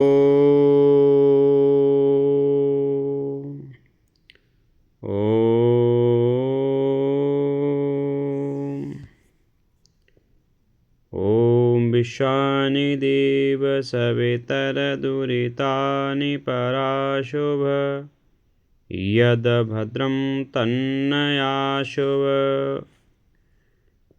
ॐ विश्वानि देव सवितरदुरितानि पराशुभ यद भद्रं तन्नयाशुभ।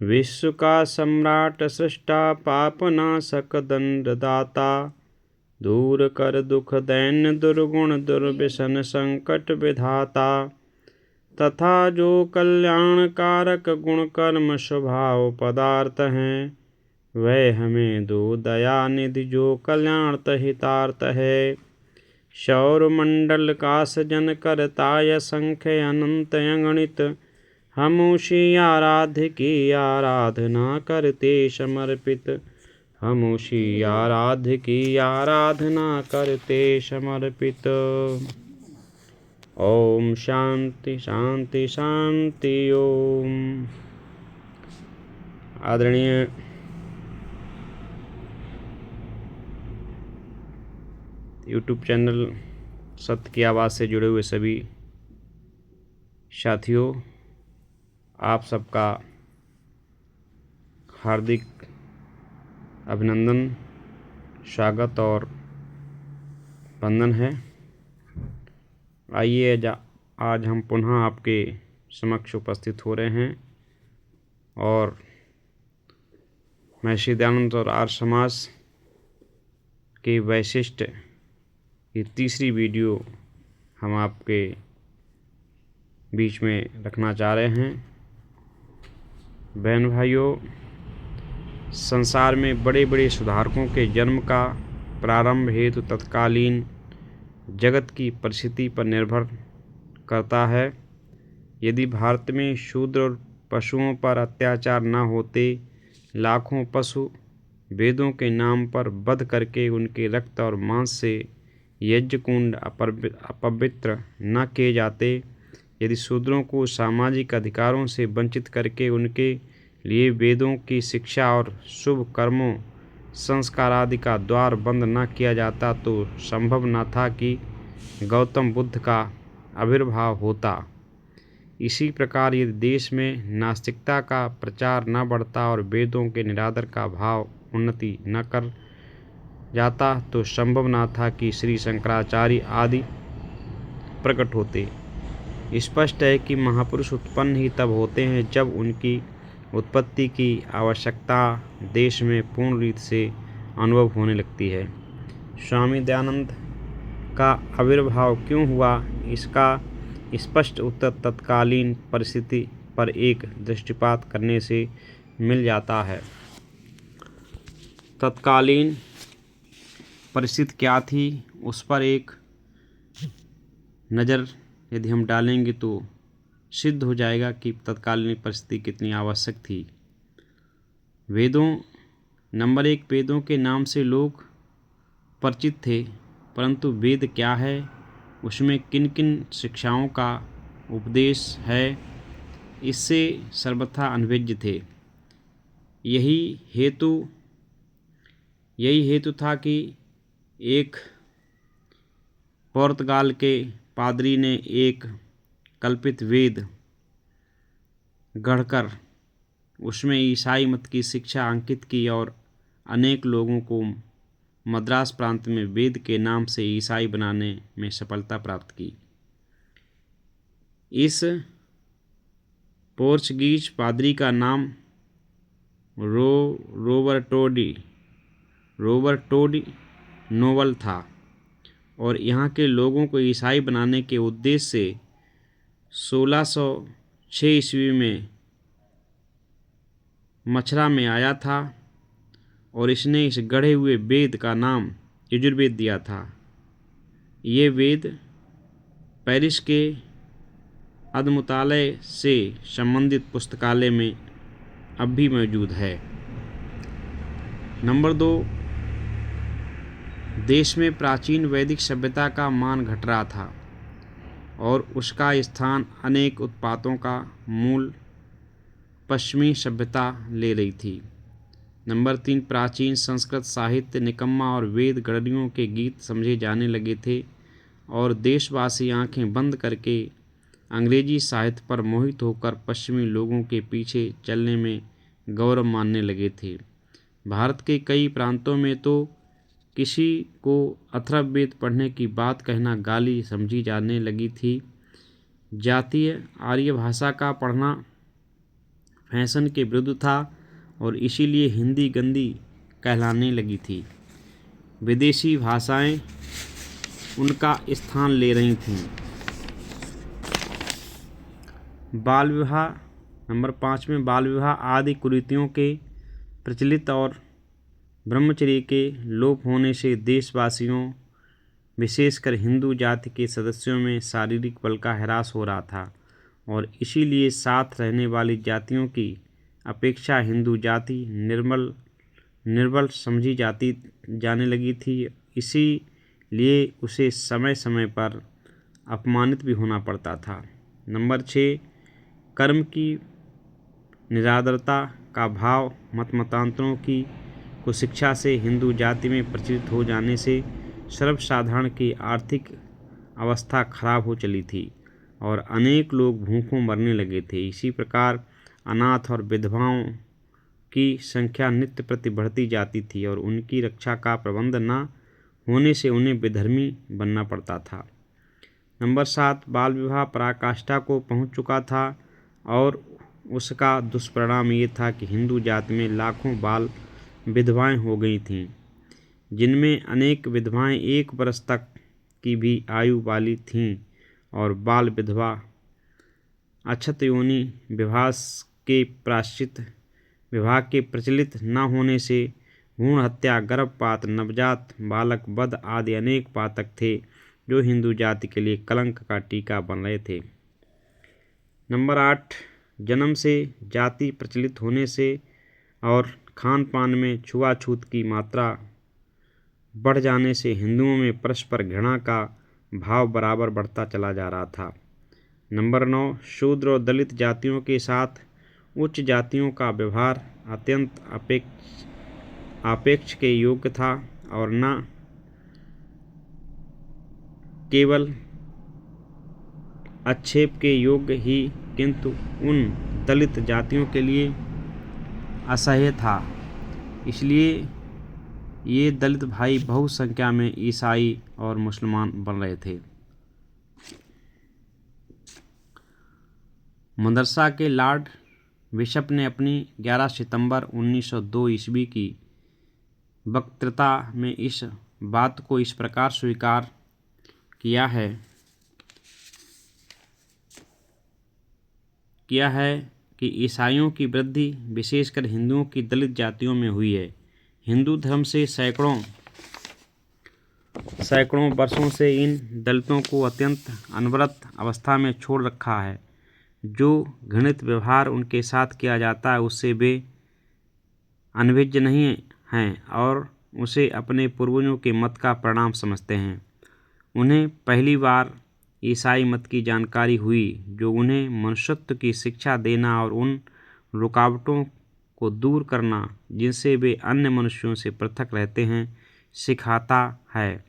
विश्व का सम्राट सृष्टा पापनाशक दंडदाता दूर कर दुख दैन्य दुर्गुण दुर्व्यसन संकट विधाता तथा जो कल्याण कारक गुण कर्म स्वभाव पदार्थ हैं वह हमें दो दया निधि जो कल्याण हितार्थ है। सौर मंडल का सजन करता असंख्य अनंत अगणित हम उसी आराध्य की आराधना करते समर्पित। हम उसी आराध्य की आराधना करते समर्पित। ओम शांति शांति शांति ओम। आदरणीय यूट्यूब चैनल सत्य की आवाज़ से जुड़े हुए सभी साथियों, आप सबका हार्दिक अभिनंदन, स्वागत और वंदन है। आइए आज हम पुनः आपके समक्ष उपस्थित हो रहे हैं और महर्षि दयानंद और आर्य समाज के वैशिष्ट की तीसरी वीडियो हम आपके बीच में रखना चाह रहे हैं। बहन भाइयों, संसार में बड़े बड़े सुधारकों के जन्म का प्रारंभ हेतु तत्कालीन जगत की परिस्थिति पर निर्भर करता है। यदि भारत में शूद्र और पशुओं पर अत्याचार न होते, लाखों पशु वेदों के नाम पर वध करके उनके रक्त और मांस से यज्ञ कुंड अपवित्र न किए जाते, यदि शूद्रों को सामाजिक अधिकारों से वंचित करके उनके लिए वेदों की शिक्षा और शुभ कर्मों संस्कार आदि का द्वार बंद न किया जाता, तो संभव न था कि गौतम बुद्ध का आविर्भाव होता। इसी प्रकार यदि देश में नास्तिकता का प्रचार न बढ़ता और वेदों के निरादर का भाव उन्नति न कर जाता, तो संभव न था कि श्री शंकराचार्य आदि प्रकट होते। स्पष्ट है कि महापुरुष उत्पन्न ही तब होते हैं जब उनकी उत्पत्ति की आवश्यकता देश में पूर्ण रीति से अनुभव होने लगती है। स्वामी दयानंद का आविर्भाव क्यों हुआ, इसका स्पष्ट उत्तर तत्कालीन परिस्थिति पर एक दृष्टिपात करने से मिल जाता है। तत्कालीन परिस्थिति क्या थी, उस पर एक नज़र यदि हम डालेंगे तो सिद्ध हो जाएगा कि तत्कालीन परिस्थिति कितनी आवश्यक थी। वेदों नंबर एक, वेदों के नाम से लोग परिचित थे, परंतु वेद क्या है, उसमें किन किन शिक्षाओं का उपदेश है, इससे सर्वथा अनभिज्ञ थे। यही हेतु था कि एक पुर्तगाल के पादरी ने एक कल्पित वेद गढ़कर उसमें ईसाई मत की शिक्षा अंकित की और अनेक लोगों को मद्रास प्रांत में वेद के नाम से ईसाई बनाने में सफलता प्राप्त की। इस पोर्चुगीज पादरी का नाम रोबर्टो नोवल था और यहाँ के लोगों को ईसाई बनाने के उद्देश्य से 1606 ईस्वी में मछरा में आया था और इसने इस गढ़े हुए वेद का नाम यजुर्वेद दिया था। ये वेद पेरिस के अद्मुतालय से संबंधित पुस्तकालय में अब भी मौजूद है। नंबर 2, देश में प्राचीन वैदिक सभ्यता का मान घट रहा था और उसका स्थान अनेक उत्पातों का मूल पश्चिमी सभ्यता ले रही थी। नंबर 3, प्राचीन संस्कृत साहित्य निकम्मा और वेद गणरियों के गीत समझे जाने लगे थे और देशवासी आंखें बंद करके अंग्रेजी साहित्य पर मोहित होकर पश्चिमी लोगों के पीछे चलने में गौरव मानने लगे थे। भारत के कई प्रांतों में तो किसी को अथर्ववेद पढ़ने की बात कहना गाली समझी जाने लगी थी। जातीय आर्य भाषा का पढ़ना फैशन के विरुद्ध था और इसीलिए हिंदी गंदी कहलाने लगी थी। विदेशी भाषाएं उनका स्थान ले रही थीं। बाल विवाह, नंबर 5 में बाल विवाह आदि कुरीतियों के प्रचलित और ब्रह्मचर्य के लोप होने से देशवासियों विशेषकर हिंदू जाति के सदस्यों में शारीरिक बल का ह्रास हो रहा था और इसीलिए साथ रहने वाली जातियों की अपेक्षा हिंदू जाति निर्बल समझी जाने लगी थी। इसीलिए उसे समय समय पर अपमानित भी होना पड़ता था। नंबर 6, कर्म की निरादरता का भाव मतमतांतरों की कुशिक्षा से हिंदू जाति में प्रचलित हो जाने से सर्वसाधारण की आर्थिक अवस्था खराब हो चली थी और अनेक लोग भूखों मरने लगे थे। इसी प्रकार अनाथ और विधवाओं की संख्या नित्य प्रति बढ़ती जाती थी और उनकी रक्षा का प्रबंध न होने से उन्हें विधर्मी बनना पड़ता था। नंबर 7, बाल विवाह पराकाष्ठा को पहुंच चुका था और उसका दुष्परिणाम ये था कि हिंदू जाति में लाखों बाल विधवाएं हो गई थीं, जिनमें अनेक विधवाएं 1 वर्ष तक की भी आयु वाली थीं और बाल विधवा अक्षत योनि विवाह के प्रचलित न होने से भ्रूण हत्या, गर्भपात, नवजात बालक वध आदि अनेक पातक थे जो हिंदू जाति के लिए कलंक का टीका बन रहे थे। नंबर 8, जन्म से जाति प्रचलित होने से और खान पान में छुआछूत की मात्रा बढ़ जाने से हिंदुओं में परस्पर घृणा का भाव बराबर बढ़ता चला जा रहा था। नंबर 9, शूद्र और दलित जातियों के साथ उच्च जातियों का व्यवहार अत्यंत आपेक्ष के योग्य था और न केवल आक्षेप के योग्य ही किंतु उन दलित जातियों के लिए असह्य था। इसलिए ये दलित भाई बहु संख्या में ईसाई और मुसलमान बन रहे थे। मदरसा के लॉर्ड बिशप ने अपनी 11 सितंबर 1902 ईस्वी की वक्तृता में इस बात को इस प्रकार स्वीकार किया है कि ईसाइयों की वृद्धि विशेषकर हिंदुओं की दलित जातियों में हुई है। हिंदू धर्म से सैकड़ों वर्षों से इन दलितों को अत्यंत अनवरत अवस्था में छोड़ रखा है। जो घृणित व्यवहार उनके साथ किया जाता है उससे वे अनभिज्ञ नहीं हैं और उसे अपने पूर्वजों के मत का परिणाम समझते हैं। उन्हें पहली बार ईसाई मत की जानकारी हुई जो उन्हें मनुष्यत्व की शिक्षा देना और उन रुकावटों को दूर करना जिनसे वे अन्य मनुष्यों से पृथक रहते हैं सिखाता है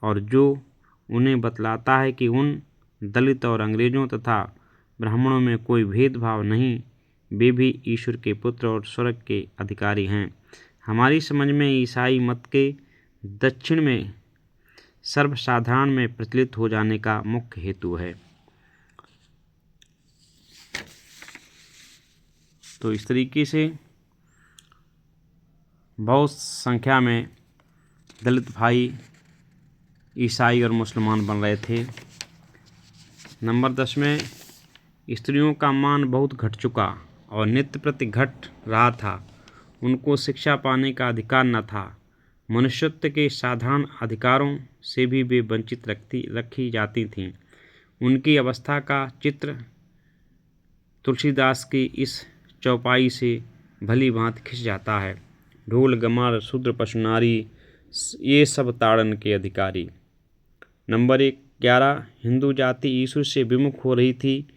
और जो उन्हें बतलाता है कि उन दलित और अंग्रेजों तथा ब्राह्मणों में कोई भेदभाव नहीं, वे भी ईश्वर के पुत्र और स्वर्ग के अधिकारी हैं। हमारी समझ में ईसाई मत के दक्षिण में सर्वसाधारण में प्रचलित हो जाने का मुख्य हेतु है। तो इस तरीके से बहुत संख्या में दलित भाई ईसाई और मुसलमान बन रहे थे। नंबर 10 में स्त्रियों का मान बहुत घट चुका और नित्य प्रति घट रहा था। उनको शिक्षा पाने का अधिकार न था। मनुष्यत्व के साधारण अधिकारों से भी वे वंचित रखी जाती थीं। उनकी अवस्था का चित्र तुलसीदास की इस चौपाई से भली भांति खिंच जाता है। ढोल गमार शूद्र पशु नारी ये सब ताड़न के अधिकारी। नंबर 11, हिंदू जाति ईश्वर से विमुख हो रही थी।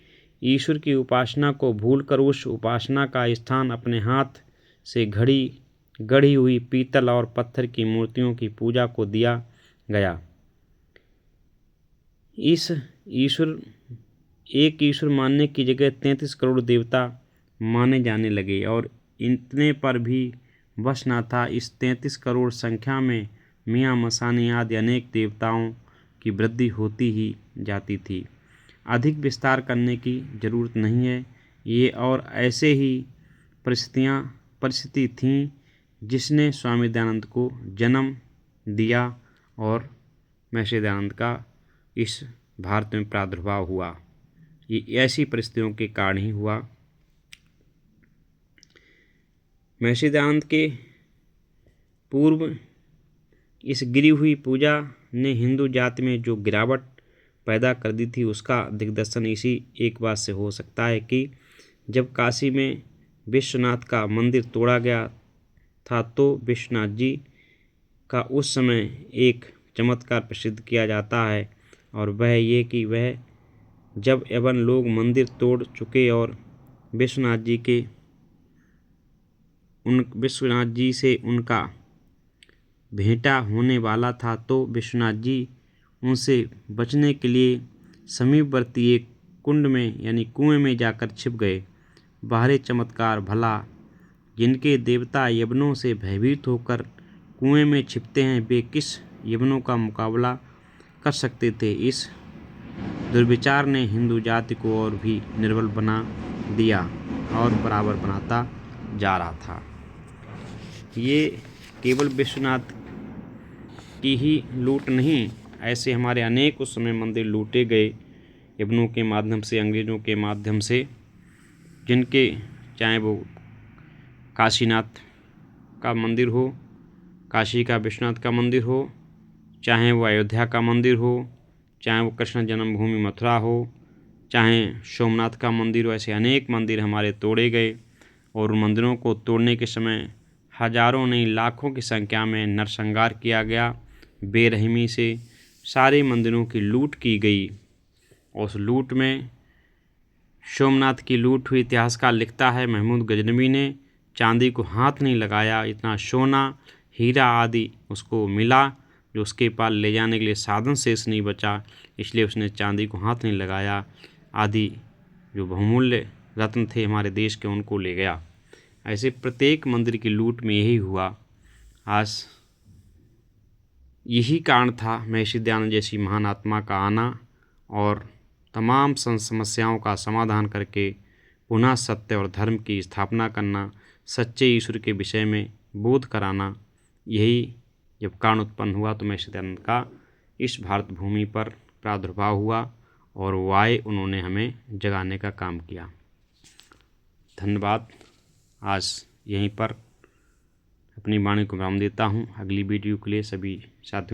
ईश्वर की उपासना को भूलकर उस उपासना का स्थान अपने हाथ से घड़ी गढ़ी हुई पीतल और पत्थर की मूर्तियों की पूजा को दिया गया। इस एक ईश्वर मानने की जगह 33 करोड़ देवता माने जाने लगे और इतने पर भी बस न था। इस 33 करोड़ संख्या में मियाँ मसानी आदि अनेक देवताओं की वृद्धि होती ही जाती थी। अधिक विस्तार करने की जरूरत नहीं है। ये और ऐसे ही परिस्थिति थीं जिसने स्वामी दयानंद को जन्म दिया और महर्षि दयानंद का इस भारत में प्रादुर्भाव हुआ। ये ऐसी परिस्थितियों के कारण ही हुआ। महर्षि दयानंद के पूर्व इस गिरी हुई पूजा ने हिंदू जाति में जो गिरावट पैदा कर दी थी, उसका दिग्दर्शन इसी एक बात से हो सकता है कि जब काशी में विश्वनाथ का मंदिर तोड़ा गया था तो विश्वनाथ जी का उस समय एक चमत्कार प्रसिद्ध किया जाता है, और वह ये कि वह जब एवं लोग मंदिर तोड़ चुके और विश्वनाथ जी से उनका भेंटा होने वाला था तो विश्वनाथ जी उनसे बचने के लिए समीपवर्ती एक कुंड में यानी कुएं में जाकर छिप गए। बाहरी चमत्कार भला, जिनके देवता यवनों से भयभीत होकर कुएं में छिपते हैं, वे किस यवनों का मुकाबला कर सकते थे। इस दुर्विचार ने हिंदू जाति को और भी निर्बल बना दिया और बराबर बनाता जा रहा था। ये केवल विश्वनाथ की ही लूट नहीं, ऐसे हमारे अनेक उस समय मंदिर लूटे गए यवनों के माध्यम से, अंग्रेज़ों के माध्यम से, जिनके चाहे वो काशीनाथ का मंदिर हो, काशी का विश्वनाथ का मंदिर हो, चाहे वो अयोध्या का मंदिर हो, चाहे वो कृष्ण जन्मभूमि मथुरा हो, चाहे सोमनाथ का मंदिर हो, ऐसे अनेक मंदिर हमारे तोड़े गए। और उन मंदिरों को तोड़ने के समय हजारों नहीं लाखों की संख्या में नरसंहार किया गया। बेरहमी से सारे मंदिरों की लूट की गई। उस लूट में सोमनाथ की लूट हुई। इतिहासकार लिखता है, महमूद गजनवी ने चांदी को हाथ नहीं लगाया, इतना सोना हीरा आदि उसको मिला जो उसके पास ले जाने के लिए साधन शेष नहीं बचा, इसलिए उसने चांदी को हाथ नहीं लगाया। आदि जो बहुमूल्य रत्न थे हमारे देश के, उनको ले गया। ऐसे प्रत्येक मंदिर की लूट में यही हुआ। आज यही कारण था महर्षि दयानंद जैसी महान आत्मा का आना और तमाम समस्याओं का समाधान करके पुनः सत्य और धर्म की स्थापना करना, सच्चे ईश्वर के विषय में बोध कराना। यही जब कारण उत्पन्न हुआ तो महर्षि दयानंद का इस भारत भूमि पर प्रादुर्भाव हुआ और वो आए, उन्होंने हमें जगाने का काम किया। धन्यवाद। आज यहीं पर अपनी वाणी को विराम देता हूँ। अगली वीडियो के लिए सभी साथियों